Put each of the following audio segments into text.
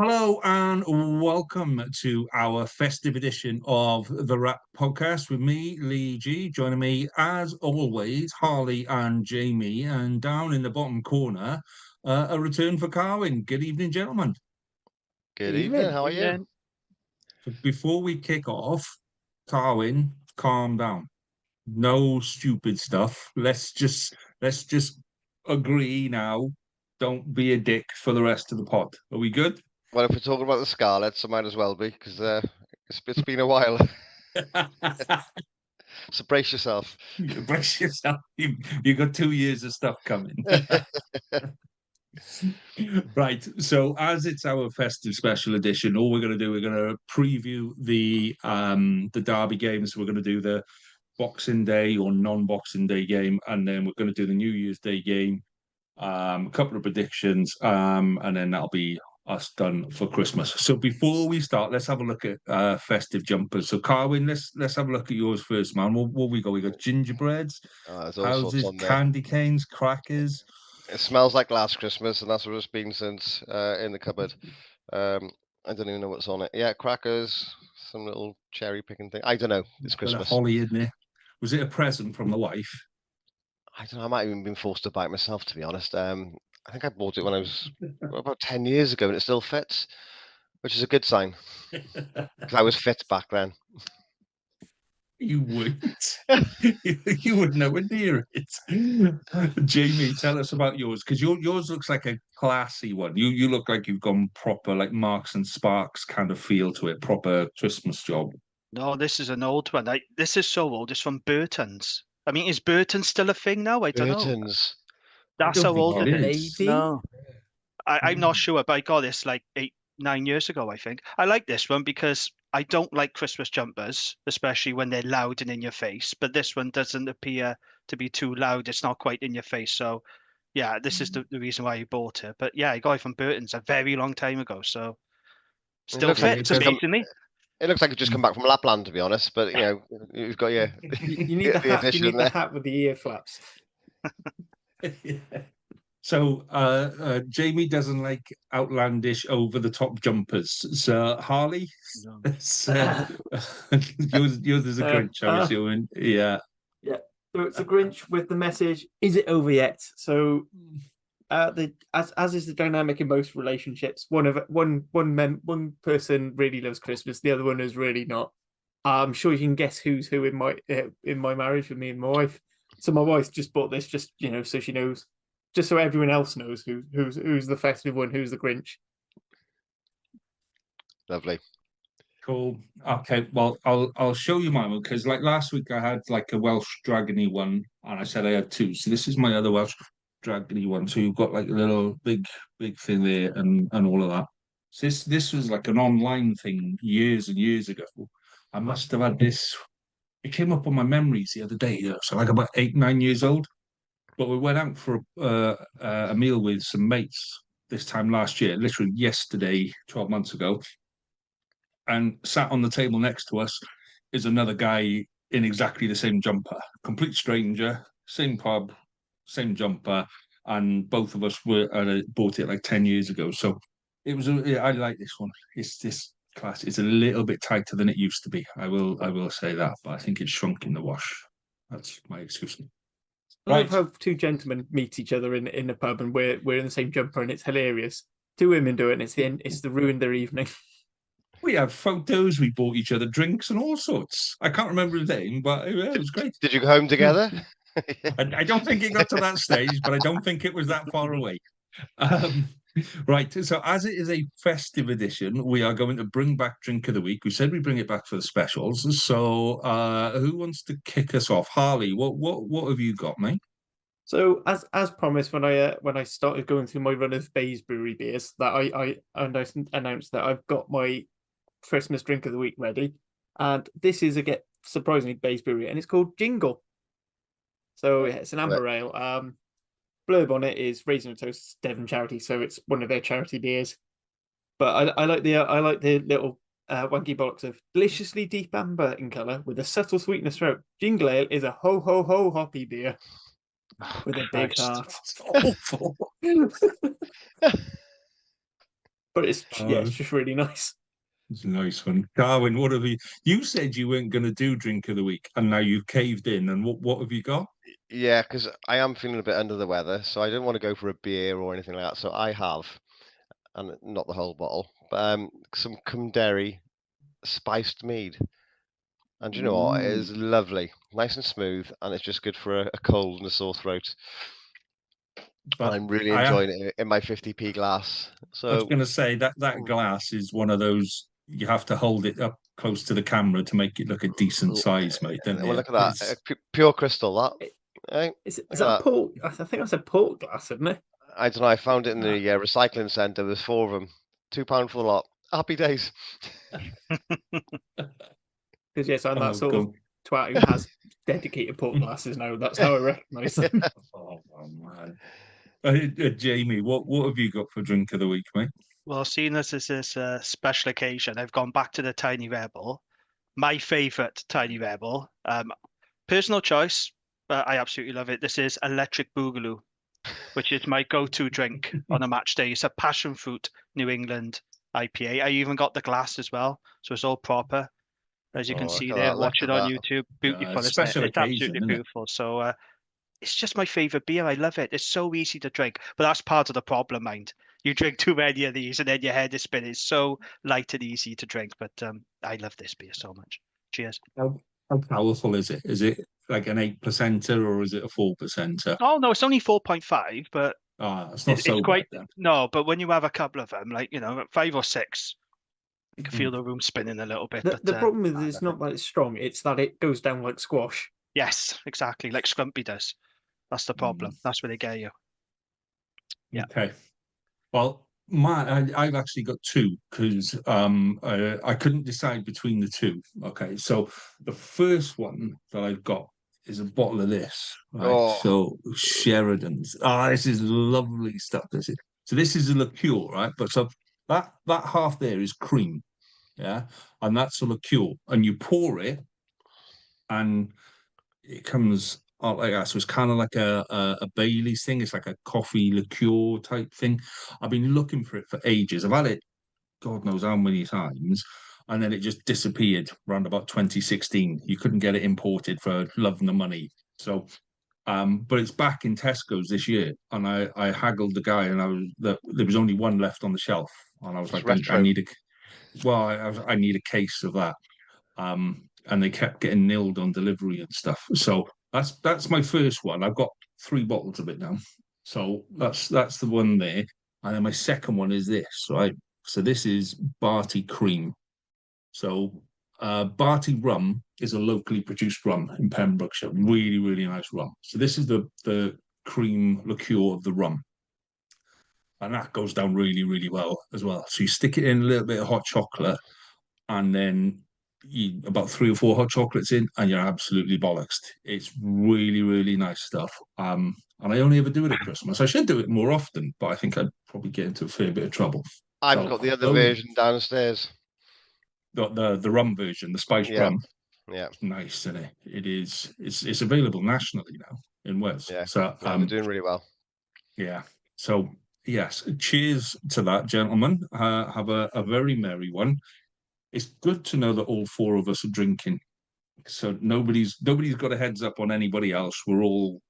Hello and welcome to our festive edition of the WRRAP podcast with me, Lee G. Joining me, as always, Harley and Jamie. And down in the bottom corner, a return for Carwyn. Good evening, gentlemen. Good evening. Evening. How are you? Evening. So before we kick off, Carwyn, calm down. No stupid stuff. Let's just agree now. Don't be a dick for the rest of the pod. Are we good? Well, if we're talking about the Scarlets, I might as well be because it's been a while. So brace yourself. Brace yourself. You got 2 years of stuff coming. Right. So as it's our festive special edition, all we're going to do, we're going to preview the derby games. We're going to do the Boxing Day or non-Boxing Day game, and then we're going to do the New Year's Day game. A couple of predictions, and then that'll be us done for Christmas. So before we start, let's have a look at festive jumpers. So Carwyn, let's have a look at yours first, man. What we got? We got gingerbreads, There's all sorts houses, on there. candy canes, crackers. It smells like last Christmas, and that's what it's been since in the cupboard. I don't even know what's on it. Yeah, crackers, some little cherry picking thing. I don't know. It's Got a Christmas. holly in there. Was it a present from the wife? I don't know. I might have even been forced to buy it myself, to be honest. I think I bought it when I was about 10 years ago, and it still fits, which is a good sign because I was fit back then. You wouldn't. You wouldn't know near it. Jamie, tell us about yours, because yours looks like a classy one. You look like you've gone proper, like Marks and Sparks kind of feel to it, proper Christmas job. No, this is an old one. This is so old. It's from Burton's. I mean, is Burton still a thing now? I don't know. Burton's. That's don't how think old it it is. is. No, I'm not sure, but I got this like 8-9 years ago, I think. I like this one because I don't like Christmas jumpers, especially when they're loud and in your face. But this one doesn't appear to be too loud. It's not quite in your face. So, yeah, this is the reason why I bought it. But yeah, I got it from Burton's a very long time ago. So, still looks like fits, it just- amazingly. It looks like it's just come back from Lapland, to be honest. But you know, you've got your You need the hat. You addition need the there. hat with the ear flaps. So Jamie doesn't like outlandish, over-the-top jumpers. So Harley, No. yours is a Grinch, I'm assuming. Yeah. So it's a Grinch with the message: "Is it over yet?" So, as is the dynamic in most relationships, one person really loves Christmas, the other one is really not. I'm sure you can guess who's who in my marriage with me and my wife. So my wife just bought this, just so she knows, just so everyone else knows who's the festive one, who's the Grinch. Lovely. Cool. Okay, well, I'll show you mine, because like last week I had like a Welsh dragony one, and I said I had two. So this is my other Welsh dragony one. So you've got like a little big thing there and all of that. So this was like an online thing years and years ago. I must have had this. It came up on my memories the other day. So like about 8-9 years old. But we went out for a meal with some mates this time last year, literally yesterday, 12 months ago. And sat on the table next to us is another guy in exactly the same jumper, complete stranger, same pub, same jumper, and both of us bought it like 10 years ago. So it was. I like this one. It's this class. It's a little bit tighter than it used to be. I will say that, but I think it's shrunk in the wash. That's my excuse. I love how two gentlemen meet each other in a pub, and we're in the same jumper, and it's hilarious. Two women do it, and it's the ruined their evening. We have photos. We bought each other drinks and all sorts. I can't remember his name, but it was great. Did you go home together? I don't think it got to that stage, but I don't think it was that far away. Right. So as it is a festive edition, we are going to bring back Drink of the Week. We said we bring it back for the specials. So who wants to kick us off? Harley, what have you got, mate? So as promised, when I started going through my run of Baysbury beers, that I announced that I've got my Christmas Drink of the Week ready, and this is surprisingly Baysbury, and it's called Jingle. So yeah, it's an amber ale. Blurb on it is Raisin and Toast Devon charity, so it's one of their charity beers. But I like the little wanky bollocks of deliciously deep amber in colour with a subtle sweetness throughout. Jingle Ale is a ho ho ho hoppy beer with a big heart. Awful. but it's just really nice. It's a nice one. Carwyn, what have you? You said you weren't going to do drink of the week, and now you've caved in. And what have you got? Yeah, because I am feeling a bit under the weather, so I didn't want to go for a beer or anything like that. So I have, and not the whole bottle, but some Cymderi spiced mead. And you know what? It is lovely, nice and smooth, and it's just good for a cold and a sore throat. But And I'm really I enjoying it in my 50p glass. was So going to say that glass is one of those you have to hold it up close to the camera to make it look a decent size, mate. Don't well, you? look at that, pure crystal. That Is look at that a port? I think that's a port glass, isn't it? I don't know. I found it in the recycling centre. There's 4 of them, £2 for the lot. Happy days. Because yes, I'm that sort go. of twat who has dedicated port glasses now. That's how I recognise them. Oh man. Jamie, what have you got for drink of the week, mate? Well, seeing as this is a special occasion, I've gone back to the Tiny Rebel. My favourite Tiny Rebel. Personal choice, but I absolutely love it. This is Electric Boogaloo, which is my go-to drink on a match day. It's a passion fruit New England IPA. I even got the glass as well, so it's all proper. As you can see there, watch it on YouTube. Beautiful, isn't it? Special It's occasion, absolutely isn't it? beautiful. So it's just my favourite beer. I love it. It's so easy to drink, but that's part of the problem, mind. You drink too many of these, and then your head is spinning. It's so light and easy to drink, but I love this beer so much. Cheers. How powerful is it? Is it like an 8%er or is it a 4%er? Oh no, it's only 4.5, but It's not so quite bad then. no. But when you have a couple of them, like 5 or 6, you can feel the room spinning a little bit. The problem is it's not that it's strong; it's that it goes down like squash. Yes, exactly, like Scrumpy does. That's the problem. That's where they get you. Yeah. Okay. Well, I've actually got 2 because I couldn't decide between the 2. Okay, so the first one that I've got is a bottle of this. Right, Oh. so Sheridan's. This is lovely stuff. So this is a liqueur, right? But so that half there is cream, yeah, and that's a liqueur, and you pour it, and it comes out like that. So it's kind of like a Bailey's thing. It's like a coffee liqueur type thing. I've been looking for it for ages. I've had it, God knows how many times, and then it just disappeared around about 2016. You couldn't get it imported for love and the money. So, but it's back in Tesco's this year, and I haggled the guy, and there was only one left on the shelf, and I was It's like, I retro. need I need a case of that. And they kept getting nilled on delivery and stuff. So that's my first one. I've got 3 bottles of it now. So that's the one there. And then my second one is this, right? So this is Barty Cream. So Barty rum is a locally produced rum in Pembrokeshire. Really, really nice rum. So this is the cream liqueur of the rum. And that goes down really, really well as well. So you stick it in a little bit of hot chocolate, and then about 3 or 4 hot chocolates in, and you're absolutely bollocksed. It's really, really nice stuff. And I only ever do it at Christmas. I should do it more often, but I think I'd probably get into a fair bit of trouble. I've got the other version downstairs. The rum version, the spiced rum. Yeah. Nice, isn't it? It is. It's available nationally now in Wales. Yeah. So they're doing really well. Yeah. So yes, cheers to that, gentlemen. Have a very merry one. It's good to know that all 4 of us are drinking, so nobody's got a heads up on anybody else. We're all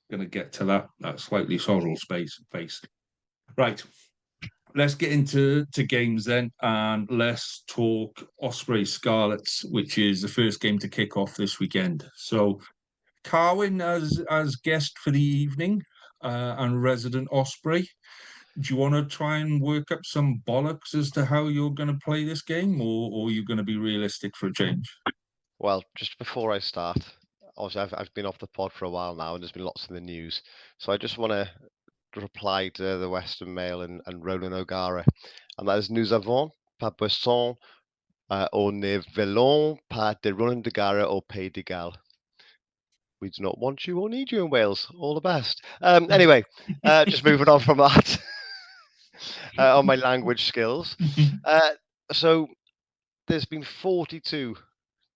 going to get to that slightly sorrel face. Right, let's get into games then, and let's talk Ospreys Scarlets, which is the first game to kick off this weekend. So Carwyn as guest for the evening, and resident Osprey. Do you want to try and work up some bollocks as to how you're going to play this game, or are you going to be realistic for a change? Well, just before I start, obviously I've been off the pod for a while now, and there's been lots in the news. So I just want to reply to the Western Mail and Roland O'Gara, and that is nous avons pas besoin au ne voulons pas de Roland O'Gara au Pays de Galles. We do not want you or need you in Wales. All the best. Anyway, just moving on from that. On my language skills. So there's been 42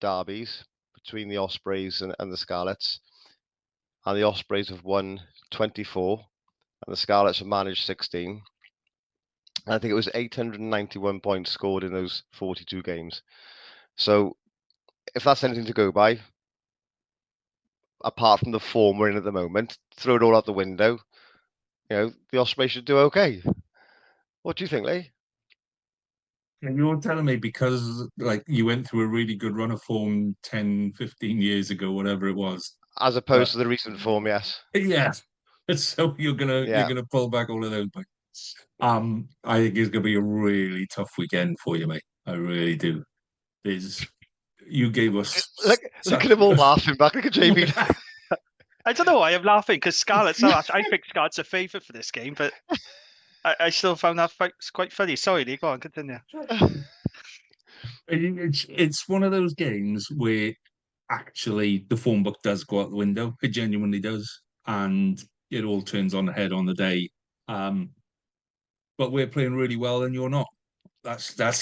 derbies between the Ospreys and the Scarlets, and the Ospreys have won 24, and the Scarlets have managed 16. I think it was 891 points scored in those 42 games. So if that's anything to go by, apart from the form we're in at the moment, throw it all out the window. The Ospreys should do okay. What do you think, Lee? And you're telling me because like you went through a really good run of form 10, 15 years ago, whatever it was. As opposed to the recent form, yes. Yeah. So you're Yeah. gonna pull back all of those points. I think it's gonna be a really tough weekend for you, mate. I really do. You gave us Look at them all laughing back. Look at Jamie. I don't know why I'm laughing because Scarlett's I think Scarlett's a favourite for this game, but I still found that quite funny. Sorry, Lee, go on, continue. It's one of those games where actually the form book does go out the window. It genuinely does, and it all turns on the head on the day. But we're playing really well, and you're not. That's the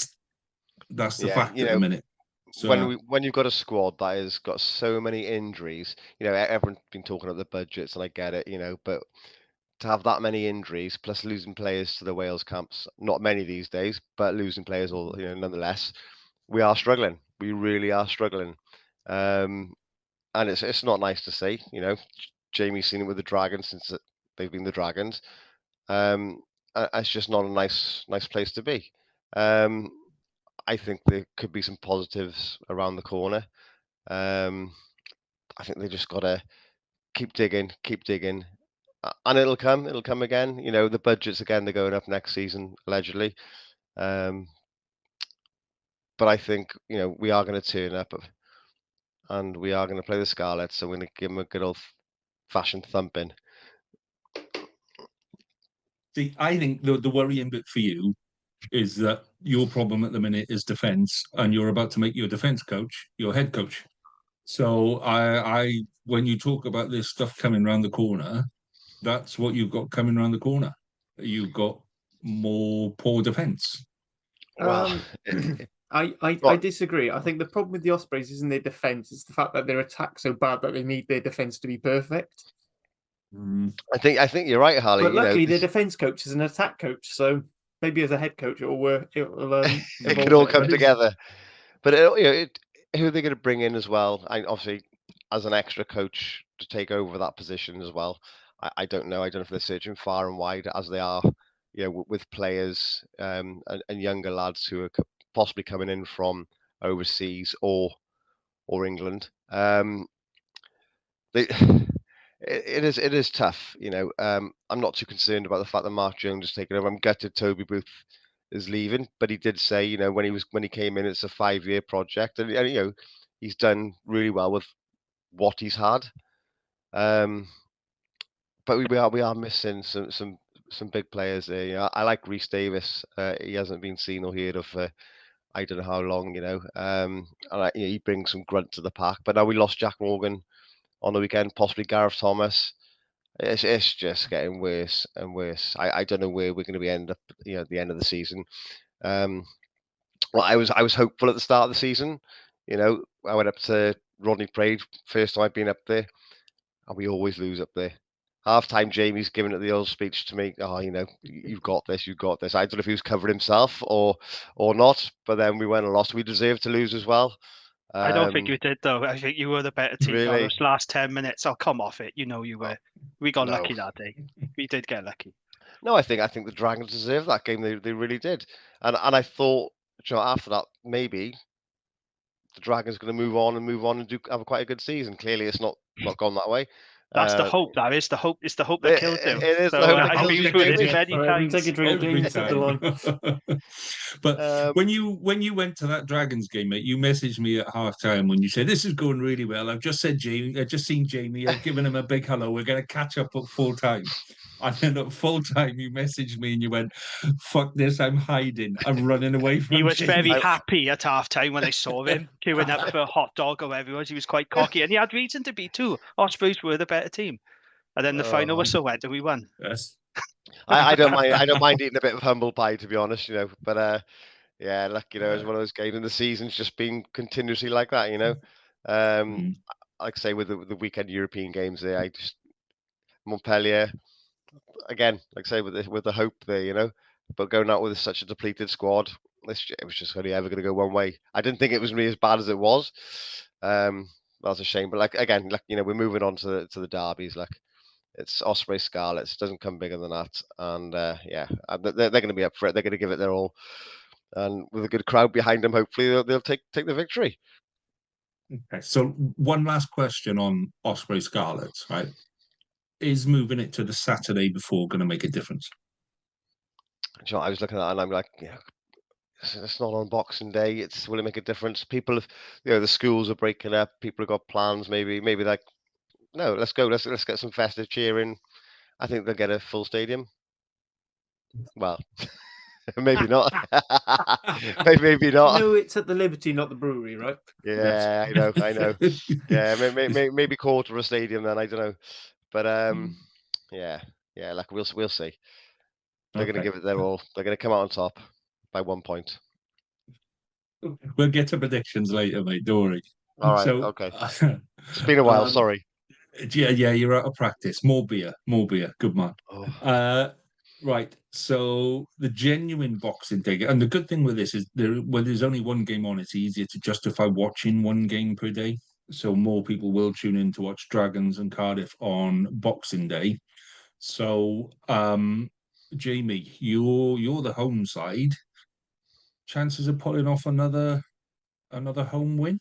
fact at the minute. So when you've got a squad that has got so many injuries, everyone's been talking about the budgets, and I get it, but to have that many injuries plus losing players to the Wales camps, not many these days, but losing players all nonetheless, we are struggling. We really are struggling. And it's not nice to see, Jamie's seen it with the Dragons since they've been the Dragons. It's just not a nice place to be. I think there could be some positives around the corner. I think they just got to keep digging, and it'll come again. The budgets again, they're going up next season allegedly. But I think we are going to turn up, and we are going to play the Scarlets. So we're going to give them a good old-fashioned thumping. See, I think the worrying bit for you is that your problem at the minute is defence, and you're about to make your defence coach your head coach. So I when you talk about this stuff coming around the corner, that's what you've got coming around the corner. You've got more poor defence. Well, I disagree. I think the problem with the Ospreys isn't their defence; it's the fact that their attack's so bad that they need their defence to be perfect. I think you're right, Harley. But luckily, their defence coach is an attack coach, so maybe as a head coach, it'll work. It could all come together. But who are they going to bring in as well? Obviously, as an extra coach to take over that position as well. I don't know. I don't know if they're searching far and wide as they are, with players and younger lads who are possibly coming in from overseas or England. It is tough. I'm not too concerned about the fact that Mark Jones is taking over. I'm gutted Toby Booth is leaving, but he did say, when he came in, it's a 5-year project, and he's done really well with what he's had. But we are missing some big players there. I like Rhys Davis. He hasn't been seen or heard of for I don't know how long. And he brings some grunt to the pack. But now we lost Jack Morgan on the weekend, possibly Gareth Thomas. It's just getting worse and worse. I don't know where we're going to be end up, at the end of the season. Well, I was hopeful at the start of the season. I went up to Rodney Parade, first time I've been up there, and we always lose up there. Half time, Jamie's giving it the old speech to me. Oh, you've got this, you've got this. I don't know if he was covering himself or not, but then we went and lost. We deserved to lose as well. I don't think you did, though. I think you were the better team. Really? Those last 10 minutes. Oh, come off it. You were. We got No. lucky that day. We did get lucky. No, I think the Dragons deserved that game. They really did. And I thought, after that, maybe the Dragons going to move on and have quite a good season. Clearly, it's not gone that way. That's the hope. That is the hope. It's the hope that kills you. It is the hope that I've kills been you, through this Jamie. many times. Take a drink, James. At the line. But when you went to that Dragons game, mate, you messaged me at half time when you said this is going really well. I've just seen Jamie. I've given him a big hello. We're going to catch up at full time. And then at full time, you messaged me and you went, "Fuck this! I'm hiding. I'm running away from." He was Jamie. very happy at half time when I saw him queuing up for a hot dog or whatever it was. He was quite cocky, and he had reason to be too. Ospreys were the better team. And then the final whistle went and we won. Yes. I don't mind. I don't mind eating a bit of humble pie, to be honest. But yeah, look, it's one of those games, and the season's just been continuously like that. Like I say, with the weekend European games there, I just Montpellier again, like I say, with the hope there. but going out with such a depleted squad, it was just only ever going to go one way. I didn't think it was going to be as bad as it was. That's a shame. But like again, like we're moving on to the derbies. Like it's Ospreys Scarlets. It doesn't come bigger than that. And they're going to be up for it. They're going to give it their all. And with a good crowd behind them, hopefully they'll take the victory. Okay, so one last question on Osprey Scarlets, right? Is moving it to the Saturday before going to make a difference? You know, I was looking at that and I'm like, it's not on Boxing Day. Will it make a difference? People have, the schools are breaking up. People have got plans. Maybe like, no, let's go. Let's get some festive cheering. I think they'll get a full stadium. Well, maybe not. maybe not. No, it's at the Liberty, not the Brewery, right? Yeah, Yes. I know. Yeah, maybe quarter of a stadium then. I don't know, but yeah. Like we'll see. They're going to give it their all. They're going to come out on top by 1 point. We'll get to predictions later, mate. Don't worry. All right. So, Okay. It's been a while. Sorry. Yeah, you're out of practice. More beer. Good man. Oh. Right. So the genuine Boxing Day, and the good thing with this is when there's only one game on, it's easier to justify watching one game per day. So more people will tune in to watch Dragons and Cardiff on Boxing Day. So, Jamie, you're the home side. Chances of pulling off another home win?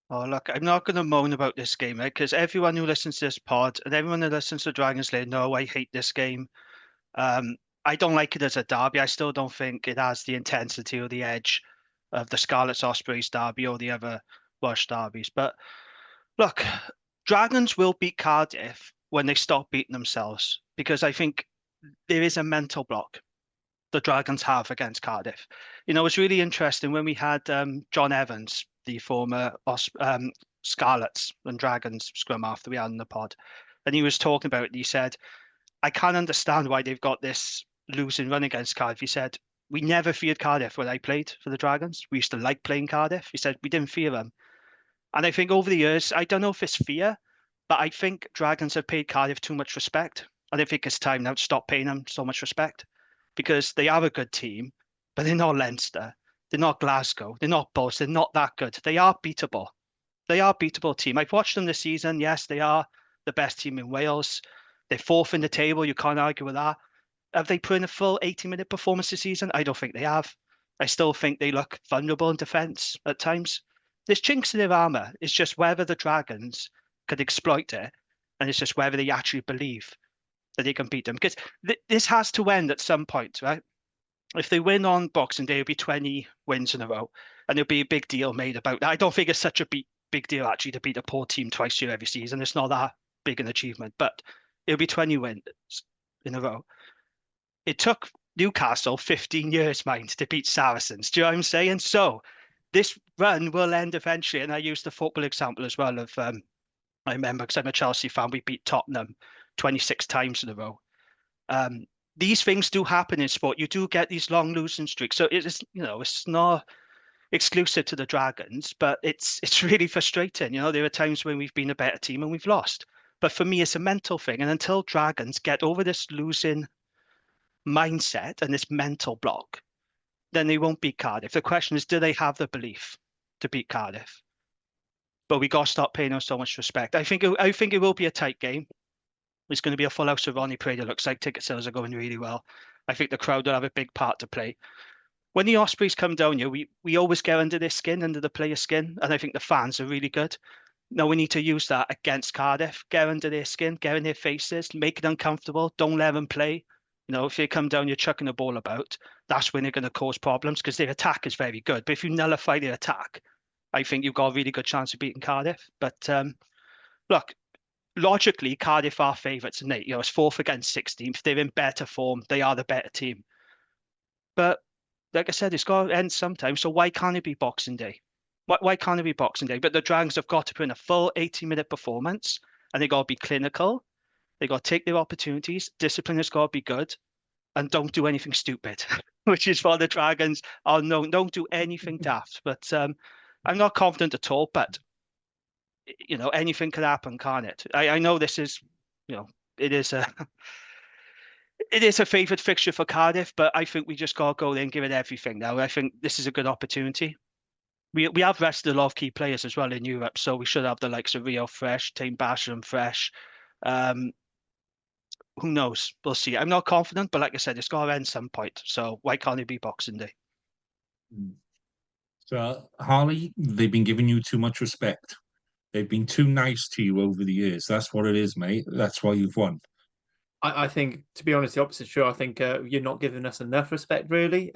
Oh, look, I'm not going to moan about this game, right? Because everyone who listens to this pod and everyone who listens to Dragons Lane, no, I hate this game. I don't like it as a derby. I still don't think it has the intensity or the edge of the Scarlets Ospreys derby or the other Welsh derbies. But look, Dragons will beat Cardiff when they stop beating themselves, because I think there is a mental block the Dragons have against Cardiff. It's really interesting when we had John Evans, the former Scarlets and Dragons scrum half that we had in the pod, and he was talking about it. And he said, I can't understand why they've got this losing run against Cardiff. He said, we never feared Cardiff when I played for the Dragons. We used to like playing Cardiff. He said, we didn't fear them. And I think over the years, I don't know if it's fear, but I think Dragons have paid Cardiff too much respect. And I think it's time now to stop paying them so much respect, because they are a good team, but they're not Leinster. They're not Glasgow. They're not Bulls. They're not that good. They are beatable. They are a beatable team. I've watched them this season. Yes, they are the best team in Wales. They're fourth in the table. You can't argue with that. Have they put in a full 80-minute performance this season? I don't think they have. I still think they look vulnerable in defence at times. There's chinks in their armour. It's just whether the Dragons could exploit it, and it's just whether they actually believe that they can beat them. Because this has to end at some point, right? If they win on Boxing Day, it'll be 20 wins in a row, and there'll be a big deal made about that. I don't think it's such a big deal actually to beat a poor team twice a year every season. It's not that big an achievement, but it'll be 20 wins in a row. It took Newcastle 15 years, mind, to beat Saracens. Do you know what I'm saying? So this run will end eventually. And I use the football example as well of, I remember, because I'm a Chelsea fan, we beat Tottenham 26 times in a row. These things do happen in sport. You do get these long losing streaks. So it's not exclusive to the Dragons, but it's really frustrating. There are times when we've been a better team and we've lost. But for me, it's a mental thing. And until Dragons get over this losing mindset and this mental block, then they won't beat Cardiff. The question is, do they have the belief to beat Cardiff? But we got to stop paying them so much respect. I think it will be a tight game. It's going to be a full house of Ronnie Prade. It looks like ticket sales are going really well. I think the crowd will have a big part to play. When the Ospreys come down here, we always get under their skin, under the player's skin, and I think the fans are really good. Now we need to use that against Cardiff. Get under their skin, get in their faces, make it uncomfortable. Don't let them play. If they come down, you're chucking the ball about. That's when they're going to cause problems, because their attack is very good. But if you nullify their attack, I think you've got a really good chance of beating Cardiff. But look, logically, Cardiff are favourites, and it's fourth against 16th. They're in better form. They are the better team. But like I said, it's got to end sometime. So why can't it be Boxing Day? Why can't it be Boxing Day? But the Dragons have got to put in a full 80-minute performance, and they got to be clinical. They got to take their opportunities. Discipline has got to be good, and don't do anything stupid, which is what the Dragons are known. Don't do anything daft. But I'm not confident at all. But anything could happen, can't it? I know this is, it is it is a favoured fixture for Cardiff, but I think we just got to go there and give it everything now. I think this is a good opportunity. We have rested a lot of key players as well in Europe, so we should have the likes of Rio fresh, Tame Basham fresh. Who knows? We'll see. I'm not confident, but like I said, it's got to end some point. So why can't it be Boxing Day? So, Harley, they've been giving you too much respect. They've been too nice to you over the years. That's what it is, mate. That's why you've won. I think, to be honest, the opposite is true. I think you're not giving us enough respect, really.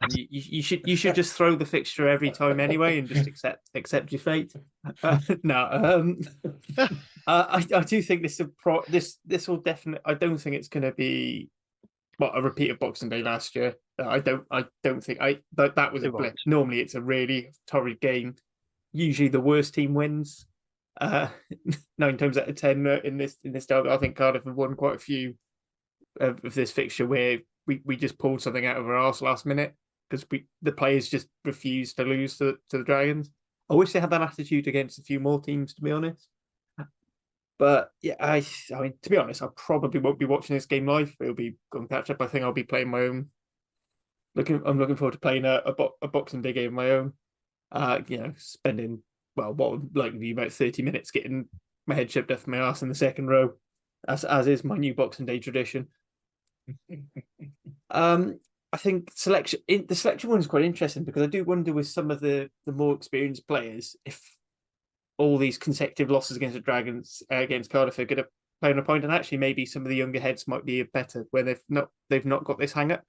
You should just throw the fixture every time anyway, and just accept your fate. No, I do think this will definitely. I don't think it's going to be a repeat of Boxing Day last year. I don't think that was a blip. Normally, it's a really torrid game. Usually, the worst team wins. 9 times out of 10 in this derby. I think Cardiff have won quite a few of this fixture where we just pulled something out of our arse last minute because the players just refused to lose to the Dragons. I wish they had that attitude against a few more teams, to be honest. But yeah, I mean, to be honest, I probably won't be watching this game live. It'll be going catch up. I think I'll be playing my own. I'm looking forward to playing a Boxing Day game of my own. Spending what would likely be about 30 minutes getting my head shoved off my ass in the second row, as is my new Boxing Day tradition. I think the selection one is quite interesting because I do wonder with some of the more experienced players if all these consecutive losses against the Dragons against Cardiff are going to play on a point, and actually maybe some of the younger heads might be better where they've not got this hang up.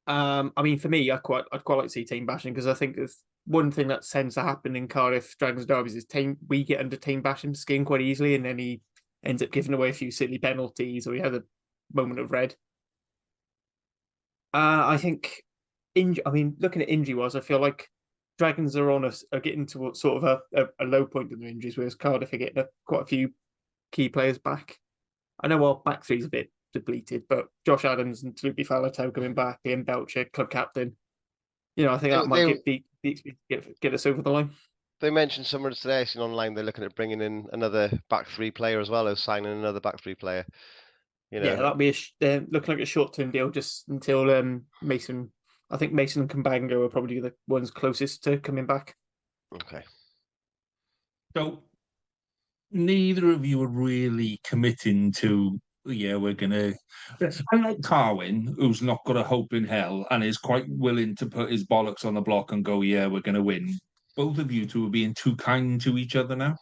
I mean, for me, I'd quite like to see Tame Basham because I think if one thing that tends to happen in Cardiff Dragons derbies is we get under Tame Basham's skin quite easily, and then he ends up giving away a few silly penalties, or he has a moment of red. I think, looking at injury-wise, I feel like Dragons are getting to sort of a low point in their injuries, whereas Cardiff are getting quite a few key players back. I know our back three's a bit depleted, but Josh Adams and Tulupi Falatau coming back, Ian Belcher, club captain. I think that might get us over the line. They mentioned somewhere today, seen online, they're looking at bringing in another back three player as well as signing another back three player. Yeah, that'll be looking like a short-term deal just until Mason. I think Mason and Kambango are probably the ones closest to coming back. Okay. So neither of you are really committing to, we're going to... Unlike Carwyn, who's not got a hope in hell and is quite willing to put his bollocks on the block and go, we're going to win. Both of you two are being too kind to each other now.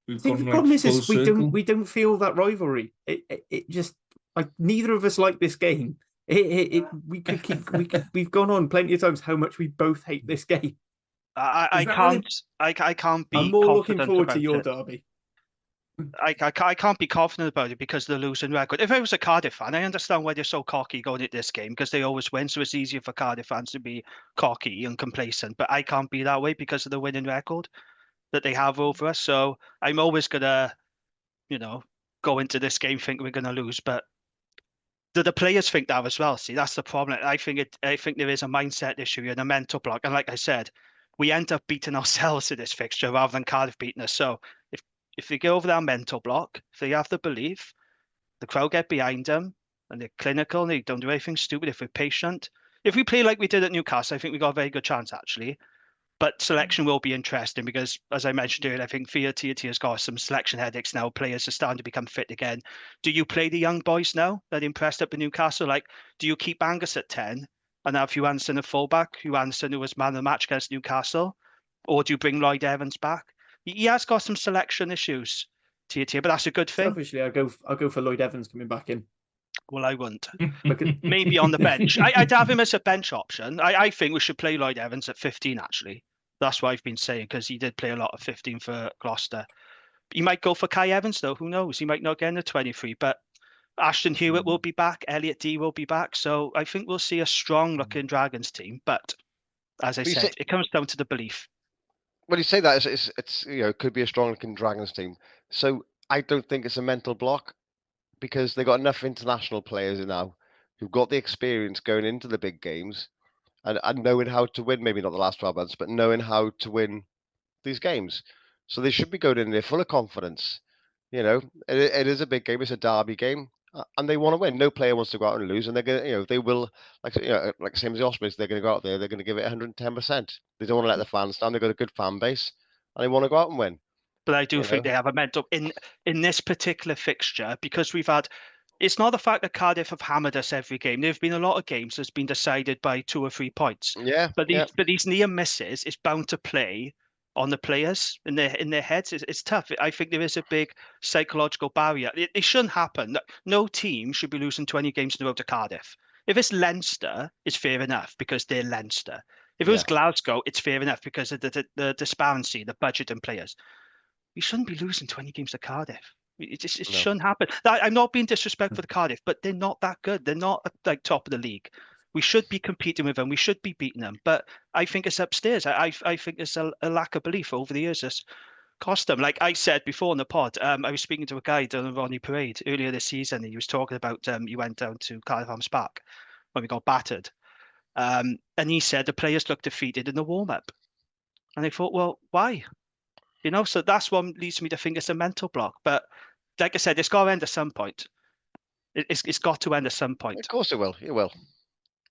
I think the problem is we don't feel that rivalry. It just neither of us like this game. We've gone on plenty of times how much we both hate this game. I can't be. I'm more looking forward to your derby. I can't be confident about it because of the losing record. If I was a Cardiff fan, I understand why they're so cocky going at this game because they always win, so it's easier for Cardiff fans to be cocky and complacent. But I can't be that way because of the winning record that they have over us. So I'm always gonna, go into this game thinking we're gonna lose. But the players think that as well. See, that's the problem. I think there is a mindset issue and a mental block. And like I said, we end up beating ourselves in this fixture rather than Cardiff beating us. So if they get over that mental block, if they have the belief, the crowd get behind them and they're clinical and they don't do anything stupid, if we're patient, if we play like we did at Newcastle, I think we got a very good chance actually. But selection will be interesting because, as I mentioned earlier, I think TT has got some selection headaches now. Players are starting to become fit again. Do you play the young boys now that impressed up in Newcastle? Like, do you keep Angus at 10 and have Hugh Anderson at fullback? Hugh Anderson, who was man of the match against Newcastle? Or do you bring Lloyd Evans back? He has got some selection issues, TT, but that's a good thing. Obviously, I'll go for Lloyd Evans coming back in. Well, I wouldn't. Maybe on the bench. I'd have him as a bench option. I think we should play Lloyd Evans at 15, actually. That's what I've been saying, because he did play a lot of 15 for Gloucester. He might go for Kai Evans, though. Who knows? He might not get in the 23. But Ashton Hewitt will be back. Elliot D will be back. So I think we'll see a strong-looking Dragons team. But as I said, it comes down to the belief. When you say that, it's it could be a strong-looking Dragons team. So I don't think it's a mental block because they've got enough international players now who've got the experience going into the big games and knowing how to win, maybe not the last 12 months, but knowing how to win these games. So they should be going in there full of confidence. It is a big game. It's a derby game. And they want to win. No player wants to go out and lose, and they're going to, they will, like same as the Ospreys, they're going to go out there, they're going to give it 110%. They don't want to let the fans down. They've got a good fan base, and they want to go out and win. But I do think they have a mental in this particular fixture, because we've had. It's not the fact that Cardiff have hammered us every game. There have been a lot of games that's been decided by 2 or 3 points. Yeah. But these near misses is bound to play on the players in their heads. It's tough. I think there is a big psychological barrier. It shouldn't happen. No team should be losing 20 games in a row to Cardiff. If it's Leinster, it's fair enough because they're Leinster. If it was Glasgow, it's fair enough because of the disparity, the budget and players. We shouldn't be losing 20 games to Cardiff. It shouldn't happen. I'm not being disrespectful to Cardiff, but they're not that good. They're not like top of the league. We should be competing with them. We should be beating them. But I think it's upstairs. I think there's a lack of belief over the years that's cost them. Like I said before in the pod, I was speaking to a guy down the Ronnie Parade earlier this season. And he was talking about he went down to Cardiff Arms Park when we got battered. And he said the players looked defeated in the warm-up. And I thought, well, why? So that's what leads me to think it's a mental block. But like I said, it's got to end at some point. It's got to end at some point. Of course it will. It will.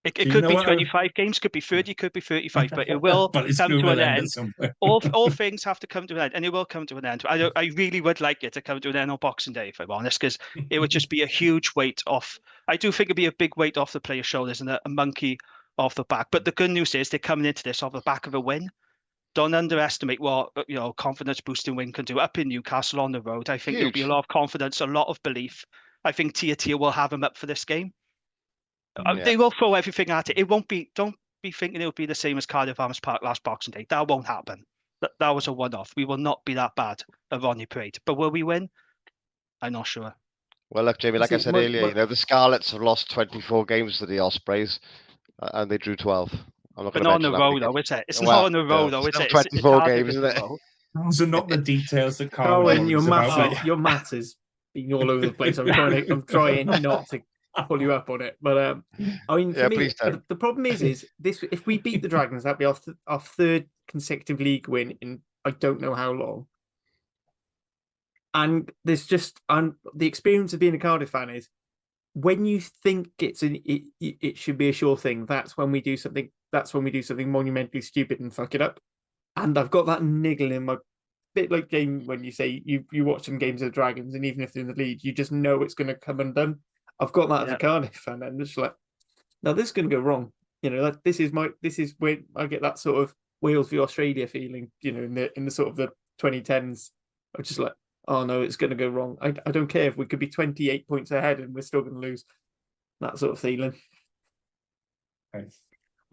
It could be 25 games, could be 30, could be 35, but it will come to an end. All things have to come to an end, and it will come to an end. I really would like it to come to an end on Boxing Day, if I'm honest, because it would just be a huge weight off. I do think it'd be a big weight off the players' shoulders and a monkey off the back. But the good news is they're coming into this off the back of a win. Don't underestimate what confidence boosting win can do up in Newcastle on the road. I think there'll be a lot of confidence, a lot of belief. I think Tia will have them up for this game. They will throw everything at it. It won't be. Don't be thinking it'll be the same as Cardiff Arms Park last Boxing Day. That won't happen. That was a one-off. We will not be that bad at Ronnie Parade. But will we win? I'm not sure. Well, look, Jamie, like I said earlier, the Scarlets have lost 24 games to the Ospreys, and they drew 12. But not on the road, though, is it? It's not on the road, though, is it? 24 games, isn't it? Those are not the details that Carwyn, your maths has been all over the place. I'm trying not to pull you up on it, but I mean, for me, the problem is this: if we beat the Dragons, that'd be our 3rd consecutive league win in I don't know how long. And there's just the experience of being a Cardiff fan is when you think it should be a sure thing. That's when we do something. That's when we do something monumentally stupid and fuck it up. And I've got that niggle in my bit like game when you say you watch some games of the Dragons, and even if they're in the lead, you just know it's going to come undone. I've got that as a Cardiff fan, and it's like, no, this is going to go wrong. This is where I get that sort of Wales v Australia feeling. In the sort of the 2010s, I'm just like, oh no, it's going to go wrong. I don't care if we could be 28 points ahead and we're still going to lose. That sort of feeling. Okay.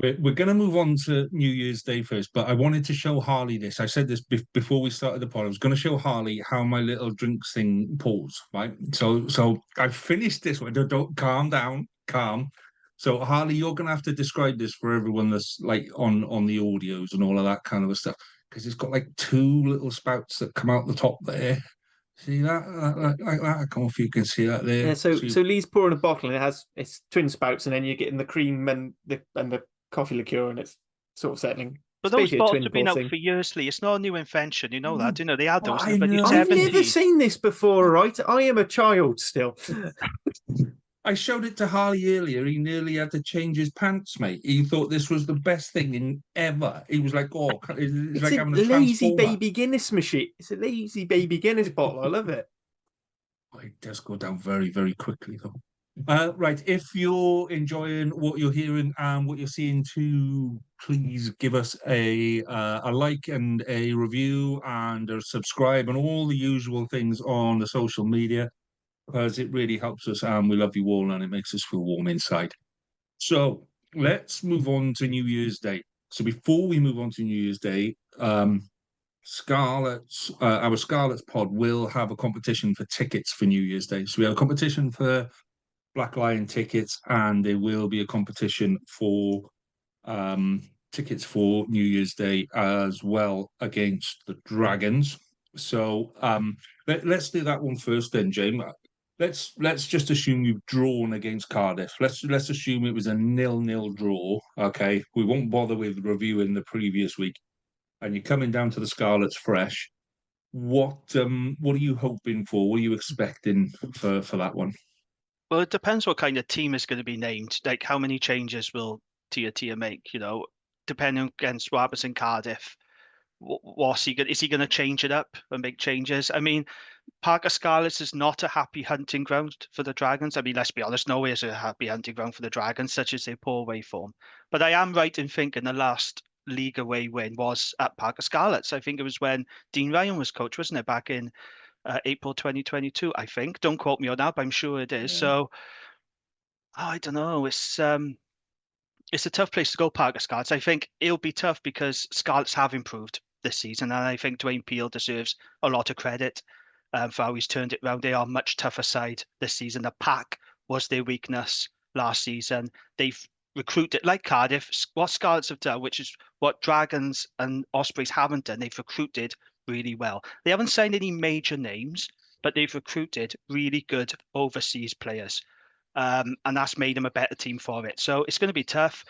We're going to move on to New Year's Day first, but I wanted to show Harley this. I said this before we started the pod. I was going to show Harley how my little drinks thing pours, right? So I finished this one. Don't calm down, calm. So Harley, you're going to have to describe this for everyone that's like on the audios and all of that kind of stuff, because it's got like 2 little spouts that come out the top there. See that? Like that? I don't know if you can see that there. Yeah. So Lee's pouring a bottle, and it's twin spouts, and then you're getting the cream and the coffee liqueur, and it's sort of settling. But those bottles have been out for years, Lee. It's not a new invention, you know that. They had those in the 70s. I've never seen this before, right? I am a child still. I showed it to Harley earlier. He nearly had to change his pants, mate. He thought this was the best thing in ever. He was like, "Oh, it's like having a lazy baby Guinness machine. It's a lazy baby Guinness bottle. I love it." It does go down very, very quickly, though. Right, if you're enjoying what you're hearing and what you're seeing too, please give us a like and a review and a subscribe and all the usual things on the social media, because it really helps us, and we love you all, and it makes us feel warm inside. So let's move on to New Year's Day. So before we move on to New Year's Day, Scarlets, our Scarlets pod will have a competition for tickets for New Year's Day. So we have a competition for Black Lion tickets, and there will be a competition for tickets for New Year's Day as well against the Dragons. So let's do that one first then, James. Let's just assume you've drawn against Cardiff. Let's assume it was a 0-0 draw. Okay, we won't bother with reviewing the previous week, and you're coming down to the Scarlets fresh. What are you hoping for? What are you expecting for that one? Well, it depends what kind of team is going to be named. Like, how many changes will Tia make? Depending against what happens in Cardiff. What's he going? Is he going to change it up and make changes? I mean, Parker Scarlets is not a happy hunting ground for the Dragons. I mean, let's be honest, nowhere is a happy hunting ground for the Dragons, such as their poor away form. But I am right in thinking the last league away win was at Parker Scarlets. I think it was when Dean Ryan was coach, wasn't it, back in April 2022, I think. Don't quote me on that, but I'm sure it is. Yeah. So, I don't know. It's a tough place to go, Parker Scarlets. I think it'll be tough because Scarlets have improved this season, and I think Dwayne Peel deserves a lot of credit for how he's turned it around. They are a much tougher side this season. The pack was their weakness last season. They've recruited, like Cardiff, what Scarlets have done, which is what Dragons and Ospreys haven't done. They've recruited really well. They haven't signed any major names, but they've recruited really good overseas players. And that's made them a better team for it. So it's going to be tough.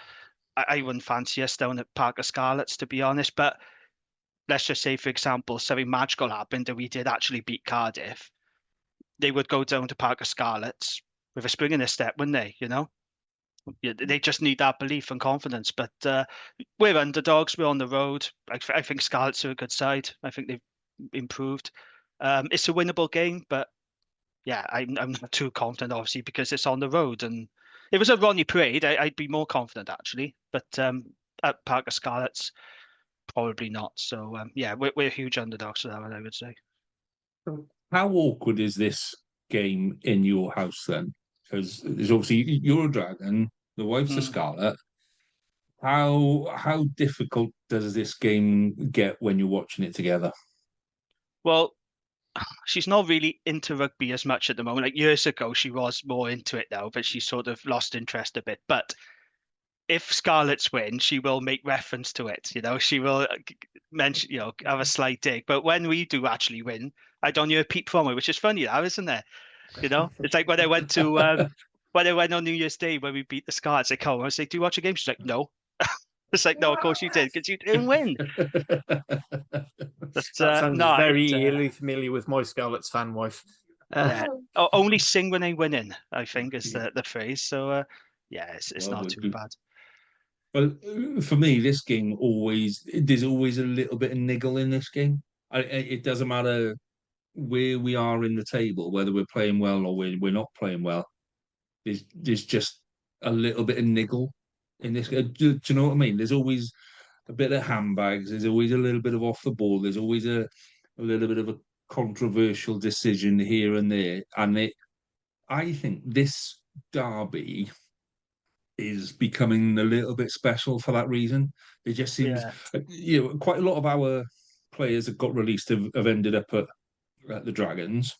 I wouldn't fancy us down at Parker Scarlets, to be honest. But let's just say, for example, something magical happened and we did actually beat Cardiff. They would go down to Parker Scarlets with a spring in their step, wouldn't they? They just need that belief and confidence. But we're underdogs. We're on the road. I think Scarlets are a good side. I think they've improved. It's a winnable game, but yeah, I'm not too confident, obviously, because it's on the road. And if it was a Ronnie Parade, I'd be more confident, actually. But at Parker Scarlets, probably not. So, yeah, we're huge underdogs for that one, I would say. How awkward is this game in your house then? Because there's obviously you're a Dragon, the wife's a Scarlet. How difficult does this game get when you're watching it together? Well, she's not really into rugby as much at the moment. Like years ago, she was more into it now, but she's sort of lost interest a bit. But if Scarlets win, she will make reference to it. She will mention, have a slight dig. But when we do actually win, I don't hear a peep from her, which is funny, now, isn't there? It's like when I went to when I went on New Year's Day when we beat the Scarlets. They come, I was like, "Do you watch a game?" She's like, "No." It's like, "No, of course you did, because you didn't win." But, that sounds no, very eerily familiar with my Scarlets fan wife. Yeah. Only sing when they winning, I think, is the phrase. So, yeah, it's not too bad. Well, for me, this game there's always a little bit of niggle in this game. It doesn't matter where we are in the table, whether we're playing well or we're not playing well. There's just a little bit of niggle in this. Do you know what I mean? There's always a bit of handbags. There's always a little bit of off the ball. There's always a little bit of a controversial decision here and there. And I think this derby is becoming a little bit special for that reason. It just seems, quite a lot of our players that got released have ended up at the Dragons,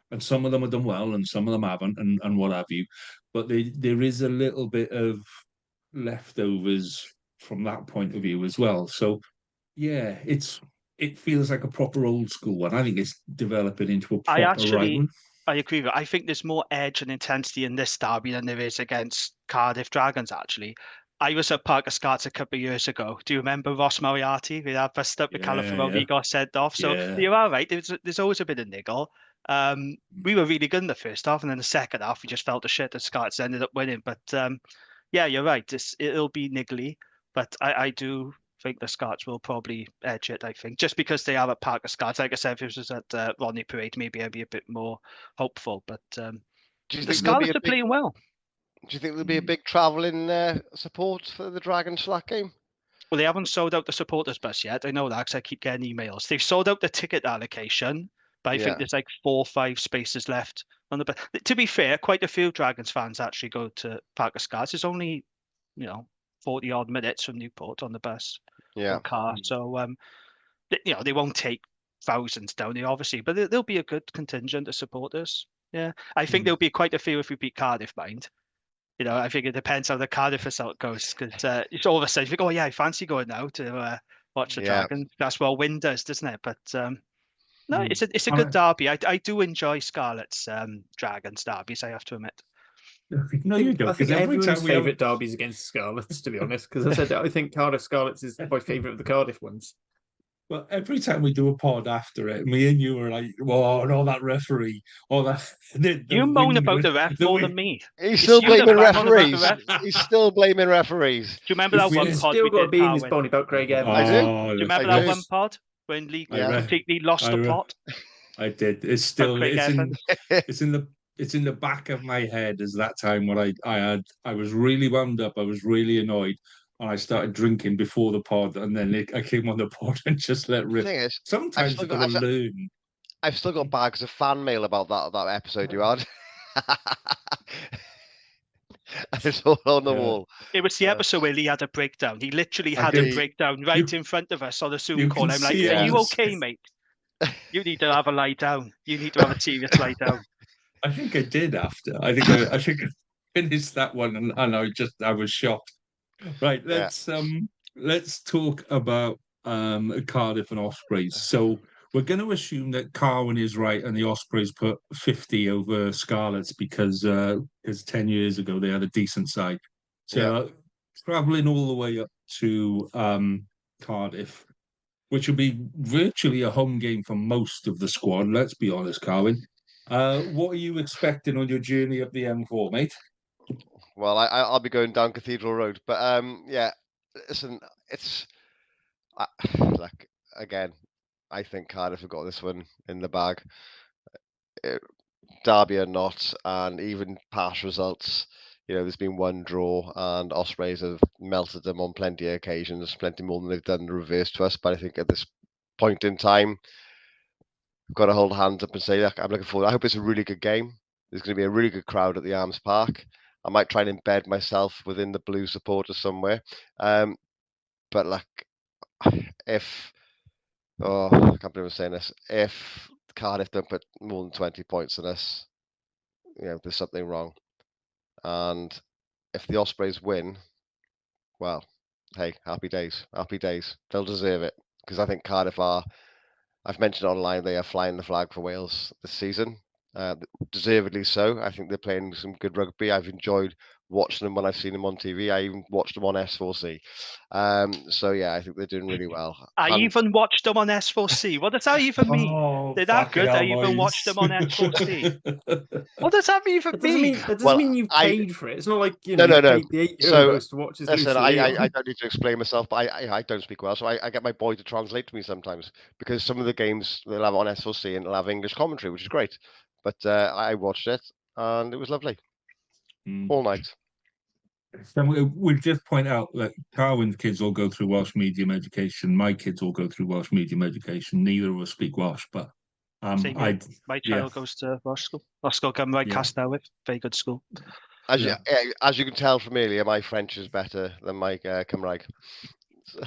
and some of them have done well, and some of them haven't, and what have you. But there is a little bit of leftovers from that point of view as well. So, yeah, it feels like a proper old school one. I think it's developing into a proper rivalry. I agree with you. I think there's more edge and intensity in this derby than there is against Cardiff Dragons, actually. I was at Parker Scarlets a couple of years ago. Do you remember Ross Moriarty? We had bust up with California, he got sent off. So you're all right. There's always a bit of niggle. We were really good in the first half, and then the second half, we just felt the shit that Scarlets ended up winning. But yeah, you're right. It'll be niggly, but I do think the Scarlets will probably edge it, I think, just because they are at Parker Scarlets. Like I said, if it was at Ronnie Parade, maybe I'd be a bit more hopeful. But the Scarlets are playing well. Do you think there'll be a big travelling support for the Dragons for that game? Well, they haven't sold out the supporters bus yet. I know that because I keep getting emails. They've sold out the ticket allocation, but I think there's like 4 or 5 spaces left on the bus. To be fair, quite a few Dragons fans actually go to Parker Scarlets. It's only, 40 odd minutes from Newport on the bus or car. So, they won't take thousands down there, obviously, but there'll be a good contingent of supporters. Yeah, I think there'll be quite a few if we beat Cardiff, mind. I think it depends how the Cardiff result goes, because it's all of a sudden you think, oh yeah, I fancy going now to watch the Dragons. That's what win does, doesn't it? But no, it's a good derby. I do enjoy Scarlet's Dragons derbies, I have to admit. No, you don't. I think everyone's favourite derbies against Scarlets, to be honest, because I think Cardiff Scarlets is my favourite of the Cardiff ones. Well, every time we do a pod after it, me and you are like, "Whoa, no, that referee, or that the You moan wind about was- the ref the more wind- than me. He's It's still you that blaming bang on about the referees. ref. He's still blaming referees. Do you remember If that we one didn't- pod Still we got to did, be in this Carwyn? bonnie about Craig Evans. I do. Do you Oh, remember I that do. one pod when Lee Yeah. completely lost the plot? I did. It's About still Craig Evans. it's in the back of my head as that time when I was really wound up, I was really annoyed, and I started drinking before the pod, and then I came on the pod and just let The rip. thing is, Sometimes you've got to learn. I've still got bags of fan mail about that episode you had. It's all on the Yeah. wall. It was the Uh, episode where Lee had a breakdown. He literally I had a did. breakdown right in front of us on a Zoom you call. can I'm like, see "Are it you on okay, mate? You need to have a lie down. You need to have a serious lie down." I think I did after. I think I finished that one, and I was shocked. Right, Yeah. let's talk about Cardiff and Ospreys. So we're going to assume that Carwyn is right and the Ospreys put 50 over Scarlets because 10 years ago they had a decent side. So traveling all the way up to Cardiff, which will be virtually a home game for most of the squad. Let's be honest, Carwyn. What are you expecting on your journey up the M4, mate? Well, I'll be going down Cathedral Road, but yeah. Listen, it's like again. I think Cardiff have got this one in the bag. Derby or not, and even past results. There's been one draw, and Ospreys have melted them on plenty of occasions, plenty more than they've done the reverse to us. But I think at this point in time, we've got to hold hands up and say, look, I'm looking forward. I hope it's a really good game. There's going to be a really good crowd at the Arms Park. I might try and embed myself within the Blue supporters somewhere. But like, if I can't believe I'm saying this, if Cardiff don't put more than 20 points on us, there's something wrong. And if the Ospreys win, well, hey, happy days, happy days. They'll deserve it because I think Cardiff are. I've mentioned online they are flying the flag for Wales this season, deservedly so. I think they're playing some good rugby. I've enjoyed watching them when I've seen them on TV. I even watched them on S4C. So yeah, I think they're doing really well. I even watched them on S4C. What does that even mean? Oh, They're that fucking good. hell, I even boys. watched them on S4C. What does that even That doesn't Well, mean you've paid for it. It's not like No, you no. paid the €8 to watch this. Listen, I don't need to explain myself, but I don't speak Welsh, so I get my boy to translate to me sometimes because some of the games they'll have on S4C and they'll have English commentary, which is great. But I watched it and it was lovely all night. So we'll just point out that Carwyn's kids all go through Welsh medium education. My kids all go through Welsh medium education. Neither of us speak Welsh, but Same here. My child goes to Welsh school. Oscar Gymraeg Castellwyd. Very good school. As you can tell from earlier, my French is better than my Cymraeg.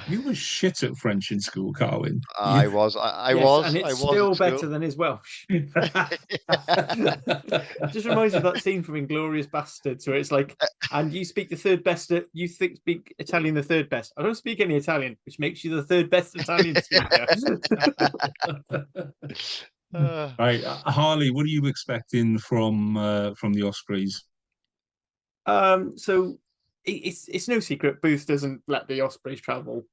You were shit at French in school, Carwyn. I was, and it's still better than his Welsh. Just reminds me of that scene from Inglorious Bastards where it's like, and you speak the third best. You speak Italian the third best. I don't speak any Italian, which makes you the third best Italian speaker. Right, Harley, what are you expecting from the Ospreys? So it's no secret Booth doesn't let the Ospreys travel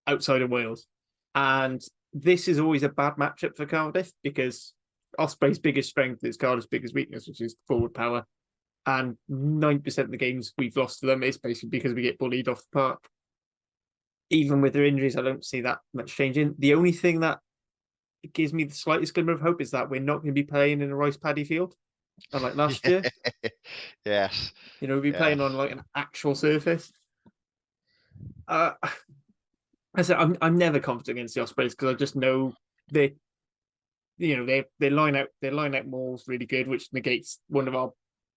outside of Wales, and this is always a bad matchup for Cardiff because Ospreys' biggest strength is Cardiff's biggest weakness, which is forward power, and 9% of the games we've lost to them is basically because we get bullied off the park. Even with their injuries, I don't see that much changing. The only thing that gives me the slightest glimmer of hope is that we're not going to be playing in a rice paddy field, unlike last year. Yes. We'll be playing on like an actual surface. I said I'm never confident against the Ospreys because I just know they line out mauls really good, which negates one of our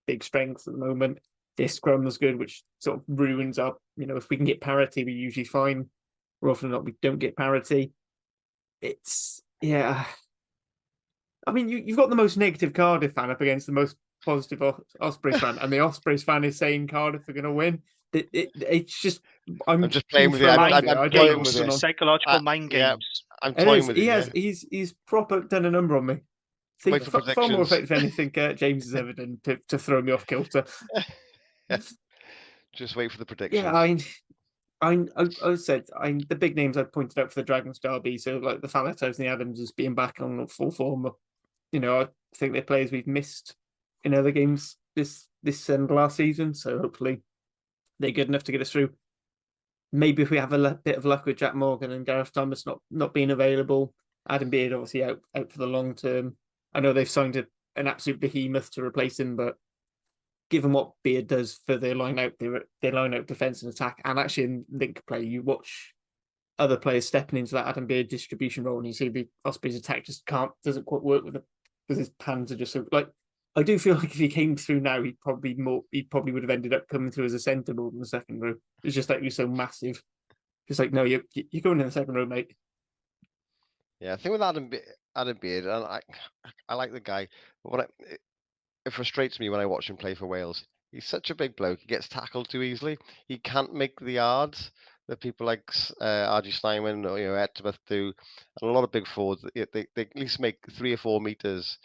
big strengths at the moment. Their scrum is good, which sort of ruins up. If we can get parity, we're usually fine. More often than not, we don't get parity. I mean, you've got the most negative Cardiff fan up against the most positive Ospreys fan, and the Ospreys fan is saying Cardiff are going to win. It's just I'm just playing with you. I'm toying with you. Psychological mind games. I'm toying with you. He's proper done a number on me. I think far more effective than anything James has ever done to throw me off kilter. Just wait for the predictions. Yeah, I said the big names I pointed out for the Dragons derby, so like the Falatos and the Adamses being back on full form. I think they're players we've missed in other games this and last season. So hopefully they're good enough to get us through. Maybe if we have a bit of luck with Jack Morgan and Gareth Thomas not being available, Adam Beard obviously out for the long term. I know they've signed an absolute behemoth to replace him, but given what Beard does for their line out defense and attack, and actually in link play, you watch other players stepping into that Adam Beard distribution role, and you see the Ospreys attack just doesn't quite work with it because his hands are just so like. I do feel like if he came through now, he probably would have ended up coming through as a centre more than the second row. It's just like he's so massive. It's like, no, you're going in the second row, mate. Yeah, I think with Adam Beard, and I like the guy, but it frustrates me when I watch him play for Wales. He's such a big bloke. He gets tackled too easily. He can't make the yards that people like RG Snyman or Edmouth do, and a lot of big forwards. They at least make 3 or 4 meters.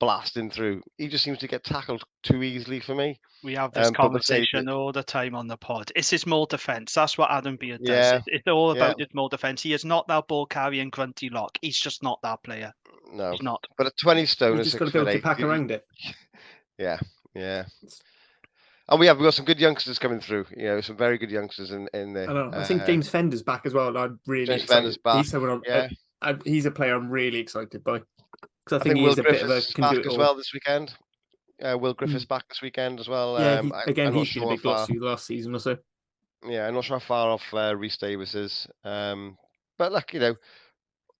Blasting through. He just seems to get tackled too easily for me. We have this conversation all the time on the pod. It's his more defence. That's what Adam Beard does. Yeah, It's all about his more defence. He is not that ball carrying grunty lock. He's just not that player. No, he's not. But at 20 stone, you just got to be able to pack around it. Yeah. And we've got some good youngsters coming through. Some very good youngsters in there. I know. I think James Fender's back as well. I'm really James excited. Fender's back. He's someone he's a player I'm really excited by. I think he's Will a bit of a Griffiths back as well this weekend. Will Griffiths back this weekend as well. Yeah, he's been a big loss through the last season or so. Yeah, I'm not sure how far off Rhys Davies is. But look, a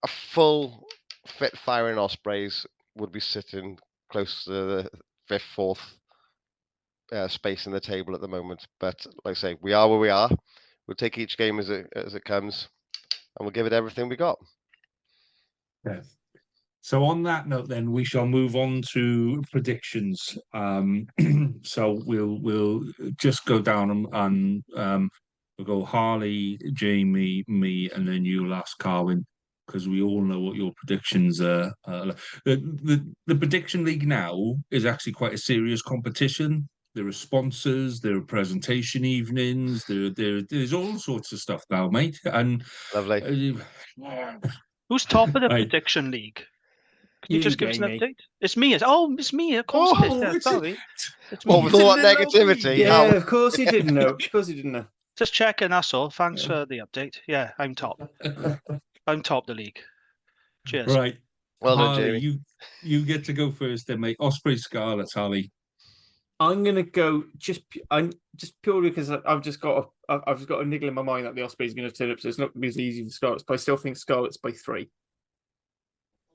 full fit firing Ospreys would be sitting close to the 5th, 4th space in the table at the moment. But like I say, we are where we are. We'll take each game as it comes, and we'll give it everything we got. Yes. So on that note, then we shall move on to predictions. So we'll just go down and we'll go Harley, Jamie, me, and then you last, Carwyn, because we all know what your predictions are. The prediction league now is actually quite a serious competition. There are sponsors, there are presentation evenings, there's all sorts of stuff now, mate. And lovely. Who's top of the prediction league? Can you just give us an update? It's me. It's me. Of course it is. Sorry. What with all that negativity? Yeah, of course you didn't know. Of course you didn't know. Just checking, that's all. Thanks for the update. Yeah, I'm top. I'm top of the league. Cheers. Right. Well done, Harley, Jamie. you get to go first then, mate. Osprey Scarlets, Harley. I'm gonna go just purely because I've just got a niggle in my mind that the Ospreys are going to turn up, so it's not going to be as easy for Scarlets. But I still think Scarlets by 3.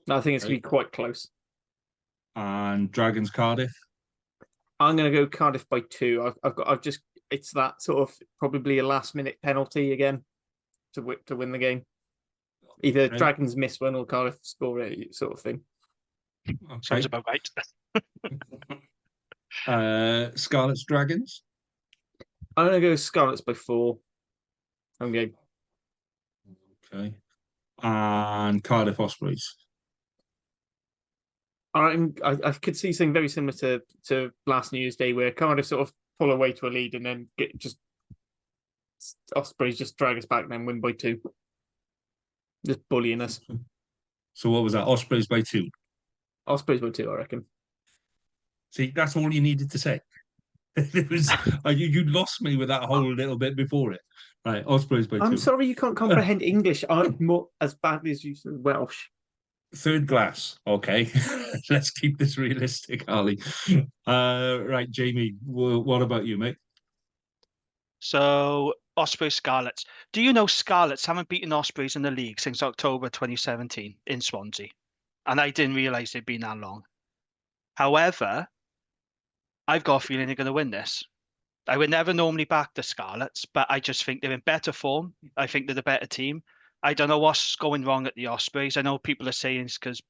I think it's going to be quite close. And Dragons Cardiff. I'm going to go Cardiff by 2. It's that sort of probably a last minute penalty again to win the game. Either Dragons miss one or Cardiff score it, sort of thing. Okay. Sounds about right. Scarlets Dragons. I'm going to go Scarlets by 4. Home game. Okay. And Cardiff Ospreys. I could see something very similar to last New Year's Day, where Cardiff sort of pull away to a lead and then Ospreys just drag us back and then win by 2. Just bullying us. So what was that? Ospreys by 2? Ospreys by 2, I reckon. See, that's all you needed to say. It was you lost me with that whole little bit before it. Right, Ospreys by 2. I'm sorry you can't comprehend English. I'm more as badly as you speak Welsh. Third glass. Okay. Let's keep this realistic, Harley. Right, Jamie, what about you, mate? So, Ospreys Scarlets. Do you know Scarlets haven't beaten Ospreys in the league since October 2017 in Swansea? And I didn't realise they'd been that long. However, I've got a feeling they're going to win this. I would never normally back the Scarlets, but I just think they're in better form. I think they're the better team. I don't know what's going wrong at the Ospreys. I know people are saying it's because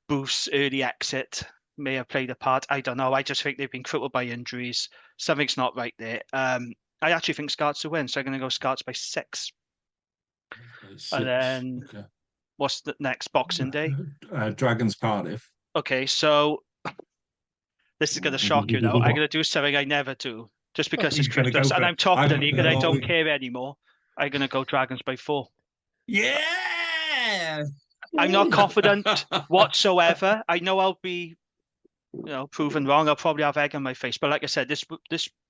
Booth's early exit may have played a part. I don't know. I just think they've been crippled by injuries. Something's not right there. I actually think Scarlets will win, so I'm going to go Scarlets by 6. Okay, 6. And then what's the next Boxing Day? Dragons Cardiff. Okay, so this is going to shock you now. I'm going to do something I never do. just because He's it's gonna go Christmas for and it. I'm top of the I'm league and I don't care anymore. I'm going to go Dragons by 4. Yeah. I'm not confident whatsoever. I know I'll be, proven wrong. I'll probably have egg on my face. But like I said, this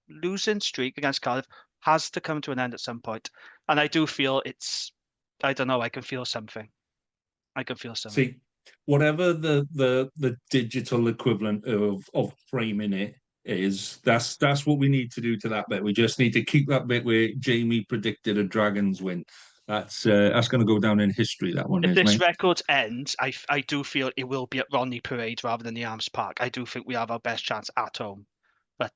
losing streak against Cardiff has to come to an end at some point. And I do feel I don't know, I can feel something. See, whatever the digital equivalent of framing it is, that's what we need to do to that bit. We just need to keep that bit where Jamie predicted a Dragons win. That's going to go down in history. That one If is, this mate. record ends, I do feel it will be at Rodney Parade rather than the Arms Park. I do think we have our best chance at home. But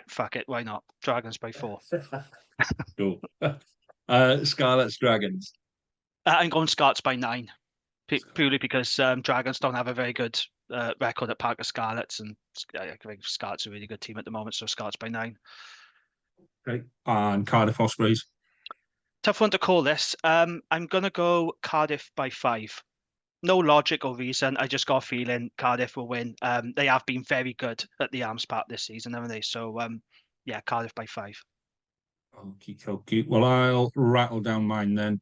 fuck it, why not? Dragons by 4. Cool. Scarlets Dragons. I'm going Scarlets by 9. Purely because Dragons don't have a very good record at Park of Scarlets, and I think Scarlets are a really good team at the moment, so Scarlets by 9. Okay. And Cardiff Ospreys. Tough one to call this. I'm going to go Cardiff by 5. No logic or reason. I just got a feeling Cardiff will win. They have been very good at the Arms Park this season, haven't they? So, yeah, Cardiff by 5. Okay. Well, I'll rattle down mine then.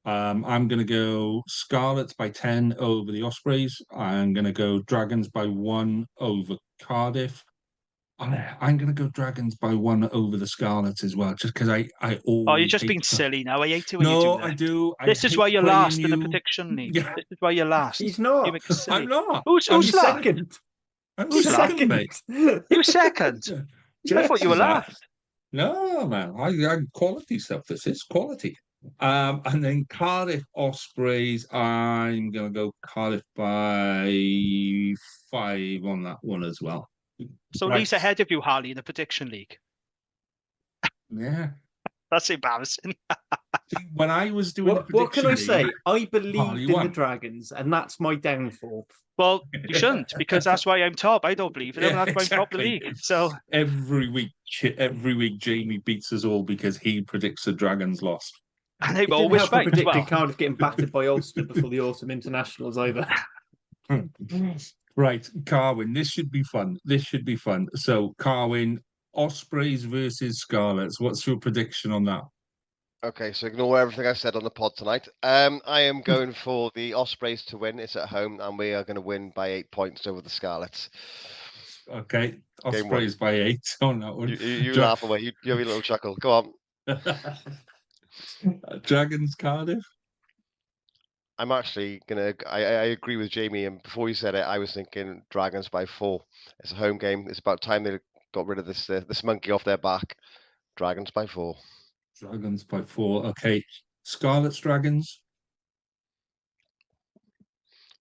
I'm going to go Scarlets by 10 over the Ospreys. I'm going to go Dragons by 1 over Cardiff. I'm going to go Dragons by 1 over the Scarlets as well, just because I always. Oh, you're just being silly now. I hate it when you do that. I do. This is why you're last in the you. prediction league. Yeah. This is why you're last. He's not. You're making silly. I'm not. Who's I'm last? Second. I'm Who's second, mate. Who's second? I thought you were last. No, man. I quality stuff. This is quality. And then Cardiff Ospreys. I'm gonna go Cardiff by 5 on that one as well. So Right. Lee's ahead of you, Harley, in the prediction league. Yeah. That's embarrassing. See, when I was doing What can I say? league, I believed Harley in the won. Dragons, and that's my downfall. Well, you shouldn't, because that's why I'm top. I don't believe in them, Yeah, and that's why I'm top of the exactly. league. So every week, Jamie beats us all because he predicts the Dragons loss. and they It were didn't always help I right as predicted well. Cardiff getting battered by Ulster before the autumn internationals either. Right, Carwyn, this should be fun. So, Carwyn, Ospreys versus Scarlets. What's your prediction on that? Okay, so ignore everything I said on the pod tonight. I am going for the Ospreys to win. It's at home, and we are going to win by 8 points over the Scarlets. Okay, Ospreys by 8 on that one. You laugh away. You have a little chuckle. Go on. Dragons, Cardiff. I'm actually gonna. I agree with Jamie, and before you said it, I was thinking Dragons by 4. It's a home game. It's about time they got rid of this monkey off their back. Dragons by 4. Dragons by 4. Okay, Scarlets, Dragons.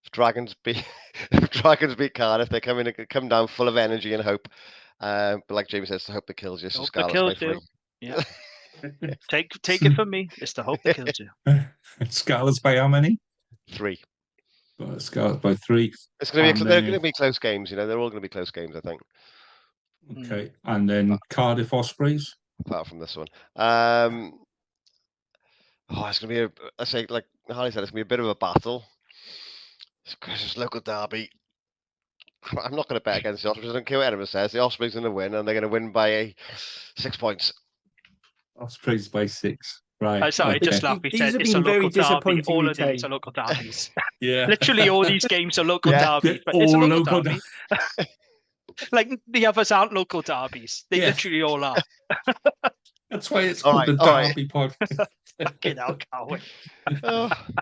If Dragons beat Cardiff, they come down full of energy and hope. But like Jamie says, the hope that kills you. So Hope that Scarlets by kills 3. you. Yeah. Take it from me. It's the hope that kills you. Scarlets by how many? 3. Scarlets by 3. It's going to be. They're going to be close games. They're all going to be close games. I think. Okay, and then Cardiff Ospreys. Apart from this one, it's going to be I say, like Harley said, it's going to be a bit of a battle. It's local derby. I'm not going to bet against the Ospreys. I don't care what anyone says. The Ospreys are going to win, and they're going to win by 6 points. Ospreys by 6. Right. Sorry, okay. just laugh. He These said have it's a been very local derby. disappointing, All of Tay. these are local derbies. Yeah. Literally, all these games are local Yeah, derbies, but it's a all local local derby. Like the others aren't local derbies. They literally all are. That's why it's All called right, the all right. Derby pod. Fucking hell, Carwyn.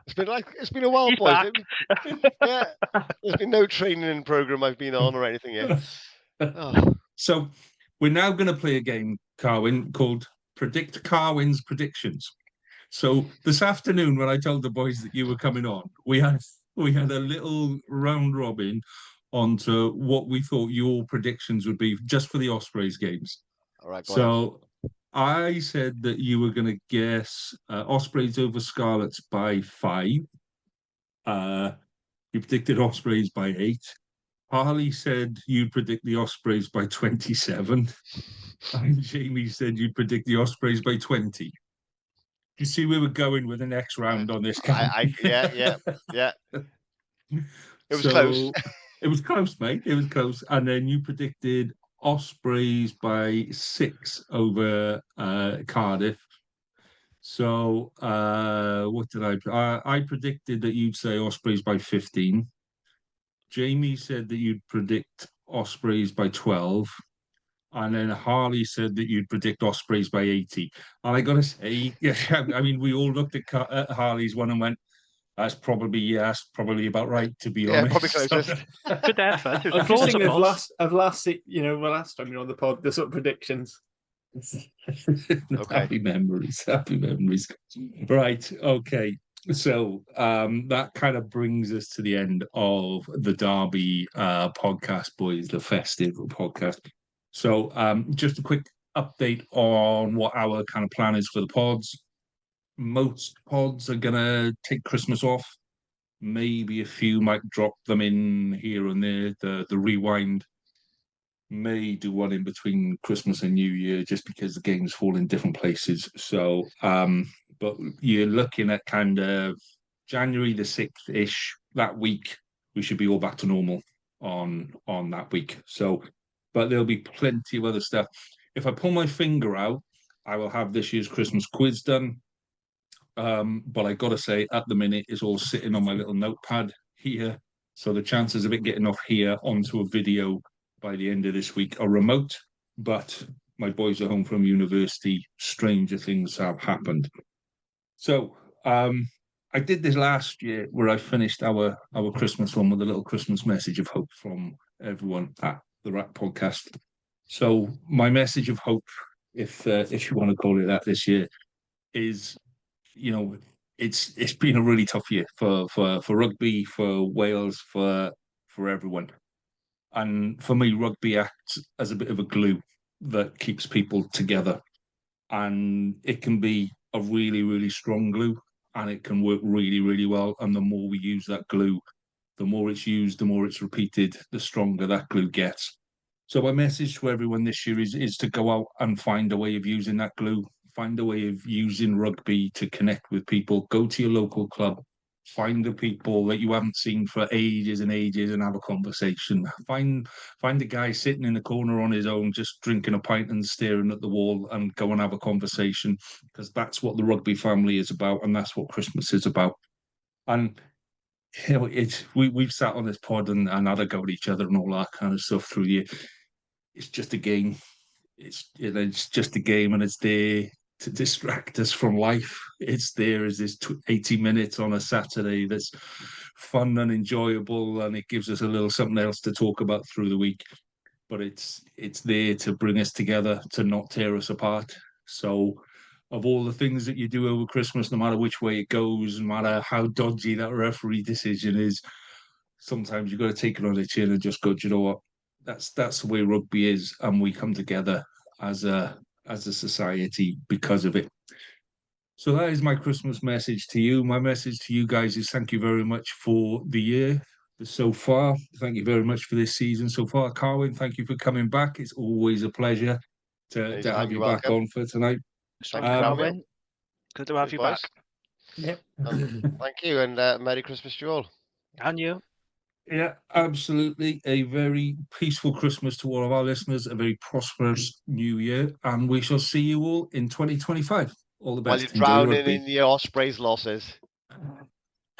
It's been a while, He's boys. back. Yeah, there's been no training program I've been on or anything yet. Oh. So we're now going to play a game, Carwyn, called Predict Carwyn's Predictions. So this afternoon, when I told the boys that you were coming on, we had a little round robin onto what we thought your predictions would be just for the Ospreys games. All right, so I said that you were going to guess Ospreys over Scarlets by 5. You predicted Ospreys by 8. Harley said you'd predict the Ospreys by 27. And Jamie said you'd predict the Ospreys by 20. You see where we're going with the next round on this game. Yeah. It was close. It was close, mate. It was close. And then you predicted Ospreys by 6 over Cardiff. So what did I predicted that you'd say Ospreys by 15. Jamie said that you'd predict Ospreys by 12. And then Harley said that you'd predict Ospreys by 80. And I got to say, yeah, I mean, we all looked at Harley's one and went, that's probably about right, to be Yeah, honest. probably closest. Good effort. It I was was just thinking of plausible. last time you're on the pod, the sort of predictions. Okay. Happy memories. Right. Okay. So that kind of brings us to the end of the Derby podcast, boys, the Festive podcast. So just a quick update on what our kind of plan is for the pods. Most pods are gonna take Christmas off. Maybe a few might drop them in here and there. The rewind may do one in between Christmas and New Year just because the games fall in different places. So but you're looking at kind of January the 6th-ish, that week, we should be all back to normal on that week. So but there'll be plenty of other stuff. If I pull my finger out, I will have this year's Christmas quiz done. But I gotta say, at the minute, it's all sitting on my little notepad here. So the chances of it getting off here onto a video by the end of this week are remote. But my boys are home from university. Stranger things have happened. So I did this last year where I finished our Christmas one with a little Christmas message of hope from everyone at the WRRAP podcast. So my message of hope, if you want to call it that, this year is, it's been a really tough year for rugby, for Wales, for everyone. And for me, rugby acts as a bit of a glue that keeps people together. And it can be a really, really strong glue, and it can work really, really well. And the more we use that glue, the more it's used, the more it's repeated, the stronger that glue gets. So my message to everyone this year is to go out and find a way of using that glue, find a way of using rugby to connect with people. Go to your local club, find the people that you haven't seen for ages and ages and have a conversation. Find a guy sitting in the corner on his own, just drinking a pint and staring at the wall, and go and have a conversation, because that's what the rugby family is about, and that's what Christmas is about. And we've sat on this pod and had a go at each other and all that kind of stuff through the year. It's just a game. It's just a game, and it's there to distract us from life. It's there as this 80 minutes on a Saturday that's fun and enjoyable, and it gives us a little something else to talk about through the week. But it's there to bring us together, to not tear us apart. So of all the things that you do over Christmas, no matter which way it goes, no matter how dodgy that referee decision is, sometimes you've got to take it on the chin and just go, do you know what? That's the way rugby is, and we come together as a society because of it. So that is my Christmas message to you. My message to you guys is thank you very much for the year so far. Thank you very much for this season so far. Carwyn, thank you for coming back. It's always a pleasure to have you back on for tonight. Thank you, Carwyn. Good to have you back. Yep. Thank you, and Merry Christmas to you all. And you. Yeah, absolutely. A very peaceful Christmas to all of our listeners, a very prosperous new year, and we shall see you all in 2025. All the best. While you're drowning in your Ospreys losses.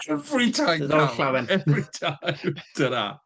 Every time, There's no Carwyn, flowing. every time. Ta-da.